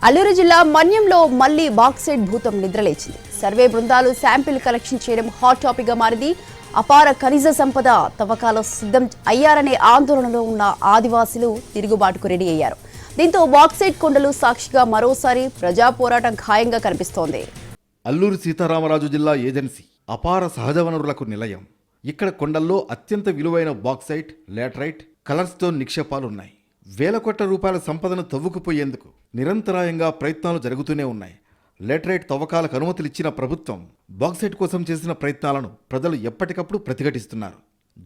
అల్లూరు జిల్లా మన్యంలో మళ్లీ బాక్సైట్ భూతం నిద్రలేచింది. సర్వే బృందాలు శాంపిల్ కలెక్షన్ చేయడం హాట్ టాపిక్ గా మారింది. అపార ఖనిజ సంపద తవ్వకాలు సిద్ధం అయ్యారనే ఆందోళనలో ఉన్న ఆదివాసీలు తిరుగుబాటుకు రెడీ అయ్యారు. దీంతో బాక్సైట్ కొండలు సాక్షిగా మరోసారి ప్రజా పోరాటం ఖాయంగా కనిపిస్తోంది. అల్లూరు సీతారామరాజు జిల్లా ఏజెన్సీ అపార సహజ వనరులకు నిలయం. ఇక్కడ కొండల్లో అత్యంత విలువైన బాక్సైట్, లాటరైట్, కలర్స్టోన్ నిక్షేపాలున్నాయి. వేల కోట్ల రూపాయల సంపదను తవ్వుకుపోయేందుకు నిరంతరాయంగా ప్రయత్నాలు జరుగుతూనే ఉన్నాయి. లాటరైట్ తవ్వకాలకు అనుమతులిచ్చిన ప్రభుత్వం బాక్సైట్ కోసం చేసిన ప్రయత్నాలను ప్రజలు ఎప్పటికప్పుడు ప్రతిఘటిస్తున్నారు.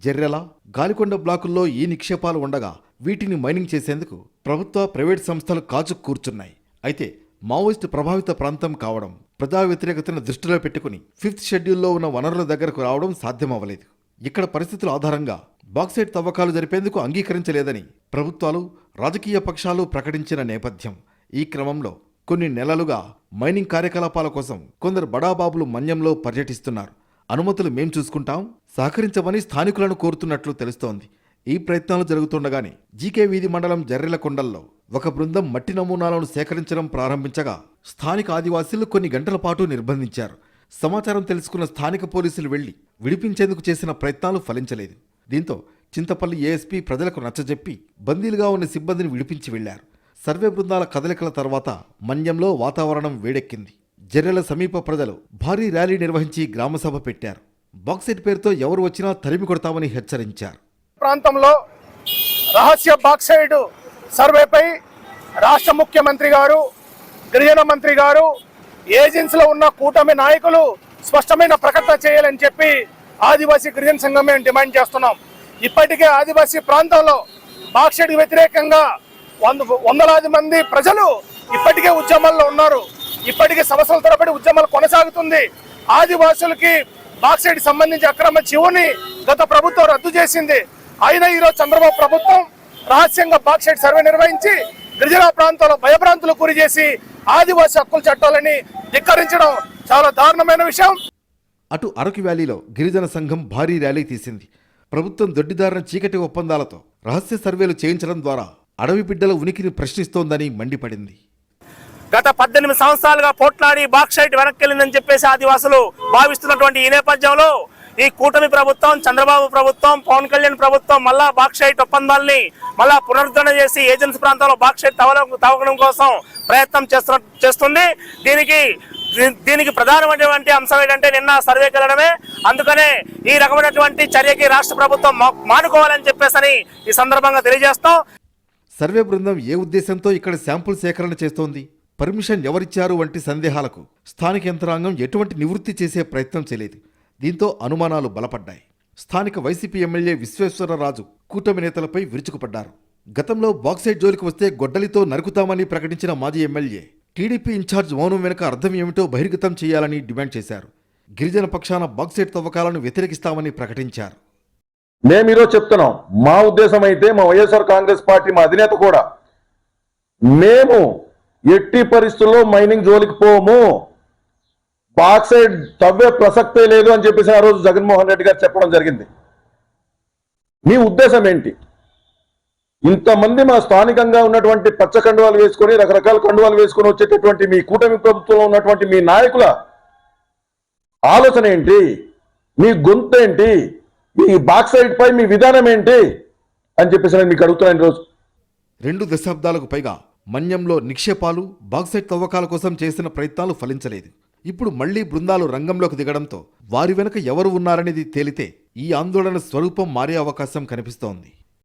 జర్రెల, గాలికొండ బ్లాకుల్లో ఈ నిక్షేపాలు ఉండగా వీటిని మైనింగ్ చేసేందుకు ప్రభుత్వ, ప్రైవేట్ సంస్థలు కాచు కూర్చున్నాయి. అయితే మావోయిస్టు ప్రభావిత ప్రాంతం కావడం, ప్రజా వ్యతిరేకతను దృష్టిలో పెట్టుకుని 5th షెడ్యూల్లో ఉన్న వనరుల దగ్గరకు రావడం సాధ్యమవ్వలేదు. ఇక్కడ పరిస్థితుల ఆధారంగా బాక్సైట్ తవ్వకాలు జరిపేందుకు అంగీకరించలేదని ప్రభుత్వాలు, రాజకీయ పక్షాలు ప్రకటించిన నేపథ్యం. ఈ క్రమంలో కొన్ని నెలలుగా మైనింగ్ కార్యకలాపాల కోసం కొందరు బడాబాబులు మన్యంలో పర్యటిస్తున్నారు. అనుమతులు మేం చూసుకుంటాం, సహకరించమని స్థానికులను కోరుతున్నట్లు తెలుస్తోంది. ఈ ప్రయత్నాలు జరుగుతుండగానే జీకే వీధి మండలం జర్రెల కొండల్లో ఒక బృందం మట్టి నమూనాలను సేకరించడం ప్రారంభించగా స్థానిక ఆదివాసీలు కొన్ని గంటల పాటు నిర్బంధించారు. సమాచారం తెలుసుకున్న స్థానిక పోలీసులు వెళ్లి విడిపించేందుకు చేసిన ప్రయత్నాలు ఫలించలేదు. దీంతో చింతపల్లి ఏఎస్పీ ప్రజలకు నచ్చజెప్పి బందీలుగా ఉన్న సిబ్బందిని విడిపించి వెళ్లారు. సర్వే బృందాల కదలికల తర్వాత మన్యంలో వాతావరణం వేడెక్కింది. జర్రెల సమీప ప్రజలు భారీ ర్యాలీ నిర్వహించి గ్రామసభ పెట్టారు. బాక్సైట్ పేరుతో ఎవరు వచ్చినా తరిమి కొడతామని హెచ్చరించారు. ప్రాంతంలో రహస్య బాక్సైడ్ సర్వేపై రాష్ట్ర ముఖ్యమంత్రి గారు, గిరిజన మంత్రి గారు, ఏజెన్సీలో ఉన్న కూటమి నాయకులు స్పష్టమైన ప్రకటన చేయాలని చెప్పి ఆదివాసీ గిరిజన సంఘం మేము డిమాండ్ చేస్తున్నాం. ఇప్పటికే ఆదివాసీ ప్రాంతంలో బాక్సైట్ వ్యతిరేకంగా వందలాది మంది ప్రజలు ఇప్పటికే ఉద్యమాల్లో ఉన్నారు. ఇప్పటికే సంవత్సరాల తరబడి ఉద్యమాలు కొనసాగుతుంది. ఆదివాసులకి బాక్సైట్ సంబంధించి అక్రమ జీవోని గత ప్రభుత్వం రద్దు చేసింది. అయినా ఈరోజు చంద్రబాబు ప్రభుత్వం రహస్యంగా బాక్సైట్ సర్వే నిర్వహించి గిరిజన ప్రాంతాల్లో భయభ్రాంతులకు గురి చేసి ఆదివాసీ హక్కుల చట్టాలని ధిక్కరించడం చాలా దారుణమైన విషయం. అటు అరకు వ్యాలీలో గిరిజన సంఘం భారీ ర్యాలీ తీసింది. ప్రభుత్వం దొడ్డిదారిన చీకటి ఒప్పందాలతో రహస్య సర్వేలు చేయించడం ద్వారా అడవి బిడ్డల ఉనికిని ప్రశ్నిస్తోందని మండిపడింది. గత 18 సంవత్సరాలుగా పోట్లాడి బాక్సైట్ వెనక్కెళ్ళిందని చెప్పేసి ఆదివాసులు భావిస్తున్నటువంటి ఈ నేపథ్యంలో ఈ కూటమి ప్రభుత్వం, చంద్రబాబు ప్రభుత్వం, పవన్ కళ్యాణ్ ప్రభుత్వం మళ్ళా బాక్సైట్ ఒప్పందాలని మళ్ళా పునరుద్ధరణ చేసి ఏజెన్సీ ప్రాంతాల్లో బాక్సైట్ తవ్వకడం కోసం ప్రయత్నం చేస్తుంది. దీనికి ప్రధానమైనటువంటి అంశం ఏంటంటే నిన్న సర్వేకి వెళ్ళడమే. అందుకనే ఈ రకమైనటువంటి చర్యకి రాష్ట్ర ప్రభుత్వం మానుకోవాలని చెప్పేసి ఈ సందర్భంగా తెలియజేస్తాం. సర్వే బృందం ఏ ఉద్దేశంతో ఇక్కడ శాంపుల్ సేకరణ చేస్తోంది, పర్మిషన్ ఎవరిచ్చారు వంటి సందేహాలకు స్థానిక యంత్రాంగం ఎటువంటి నివృత్తి చేసే ప్రయత్నం చేయలేదు. దీంతో అనుమానాలు బలపడ్డాయి. స్థానిక వైసీపీ ఎమ్మెల్యే విశ్వేశ్వరరాజు కూటమి నేతలపై విరుచుకుపడ్డారు. గతంలో బాక్సైట్ జోలికి వస్తే గొడ్డలితో నరుకుతామని ప్రకటించిన మాజీ ఎమ్మెల్యే టీడీపీ ఇన్ఛార్జ్ మౌనం వెనుక అర్థం ఏమిటో బహిర్గతం చేయాలని డిమాండ్ చేశారు. గిరిజన పక్షాన బాక్సైట్ తవ్వకాలను వ్యతిరేకిస్తామని ప్రకటించారు. మేము ఈరోజు చెప్తున్నాం, మా ఉద్దేశం అయితే మా వైఎస్ఆర్ కాంగ్రెస్ పార్టీ, మా అధినేత కూడా, మేము ఎట్టి పరిస్థితుల్లో మైనింగ్ జోలికి పోము, బాక్సైడ్ తవ్వే ప్రసక్తే లేదు అని చెప్పేసి ఆ రోజు జగన్మోహన్ రెడ్డి గారు చెప్పడం జరిగింది. మీ ఉద్దేశం ఏంటి? ఇంతమంది మా స్థానికంగా ఉన్నటువంటి పచ్చ కండువాలు వేసుకొని, రకరకాల కండువాలు వేసుకొని వచ్చేటటువంటి మీ కూటమి ప్రభుత్వంలో ఉన్నటువంటి మీ నాయకుల ఆలోచన ఏంటి? మీ గొంతు ఏంటి? ఈ బాక్సైట్ పై మీ విధానం ఏంటి అని చెప్పేసి నేను మీకు అడుగుతున్నాను. ఈరోజు 2 దశాబ్దాలకు పైగా మన్యంలో నిక్షేపాలు, బాక్సైట్ తవ్వకాల కోసం చేసిన ప్రయత్నాలు ఫలించలేదు. ఇప్పుడు మళ్లీ బృందాలు రంగంలోకి దిగడంతో వారి వెనుక ఎవరు ఉన్నారనేది తేలితే ఈ ఆందోళన స్వరూపం మారే అవకాశం కనిపిస్తోంది.